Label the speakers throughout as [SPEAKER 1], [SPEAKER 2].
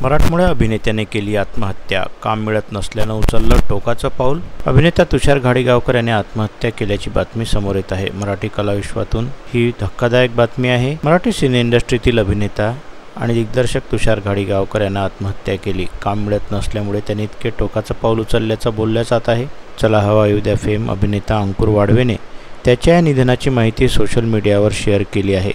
[SPEAKER 1] मराठमोळ्या अभिनेत्याने केली आत्महत्या, काम मिळत नसल्यानं उचललं टोकाचं पाऊल। अभिनेता तुषार घाडीगावकर याने आत्महत्या केल्याची बातमी समोर येत आहे। मराठी कलाविश्वातून ही धक्कादायक बातमी आहे। मराठी सिने इंडस्ट्रीतील अभिनेता आणि दिग्दर्शक तुषार घाडीगावकर यांना आत्महत्या केली। काम मिळत नसल्यामुळे त्यांनी इतके टोकाचं पाऊल उचलल्याचं बोललं जात आहे। चला हवा येऊ द्या फेम अभिनेता अंकुर वाढवेने त्याच्या या निधनाची माहिती सोशल मीडियावर शेअर केली आहे।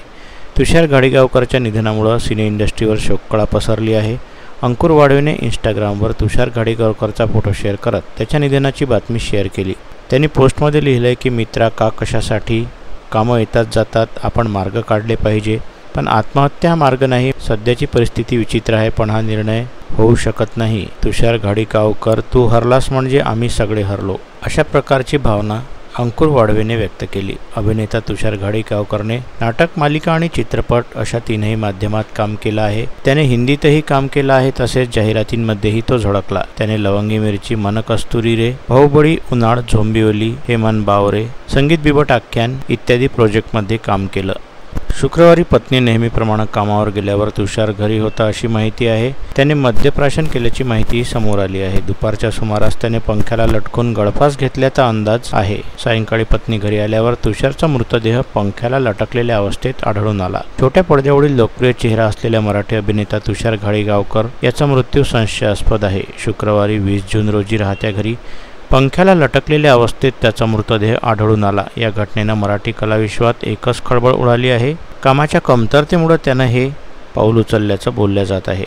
[SPEAKER 1] तुषार घाडीगावकरच्या निधनामुळे सिने इंडस्ट्रीवर शोककळा पसरली आहे। अंकुर वाढवेने इंस्टाग्रामवर तुषार घाडीगावकरचा फोटो शेअर करत त्याच्या निधनाची बातमी शेअर केली। त्यांनी पोस्टमध्ये लिहिलंय की मित्रा का कशासाठी, कामं येतात जातात, आपण मार्ग काढले पाहिजे, पण आत्महत्या मार्ग नाही। सध्याची परिस्थिती विचित्र आहे, पण हा निर्णय होऊ शकत नाही। तुषार घाडीगावकर, तू हरलास म्हणजे आम्ही सगळे हरलो, अशा प्रकारची भावना अंकुर वाढवेने व्यक्त केली। अभिनेता तुषार घाडीगावकरने नाटक, मालिका आणि चित्रपट अशा तीनही माध्यमात काम केलं आहे। त्याने हिंदीतही काम केलं आहे, तसेच जाहिरातींमध्येही तो झळकला। त्याने लवंगी मिरची, मन कस्तुरी रे, बाहुबली, उन्हाळ, झोंबिवली, हे मन बावरे, संगीत बिबट आख्यान इत्यादी प्रोजेक्टमध्ये काम केलं। शुक्रवारी पत्नी नेहमीप्रमाणे कामावर गेल्यावर तुषार घरी होता अशी माहिती आहे। त्याने मद्यप्राशन केल्याची माहिती समोर आली आहे। दुपारच्या सुमारास त्याने पंख्याला लटकून गळफास घेतल्याचा अंदाज आहे। सायंकाळी पत्नी घरी आल्यावर तुषारचा मृतदेह पंख्याला लटकलेल्या अवस्थेत आढळून आला। छोट्या पडद्यावरील लोकप्रिय चेहरा असलेल्या मराठी अभिनेता तुषार घाडीगावकर याचा मृत्यू संशयास्पद आहे। शुक्रवारी 20 जून रोजी राहत्या घरी पंख्याला लटकलेल्या अवस्थेत त्याचा मृतदेह आढळून आला। या घटनेनं मराठी कलाविश्वात एकच खळबळ उडाली आहे। कामाच्या कमतरतेमुळे त्यानं हे पाऊल उचलल्याचं बोललं जात आहे।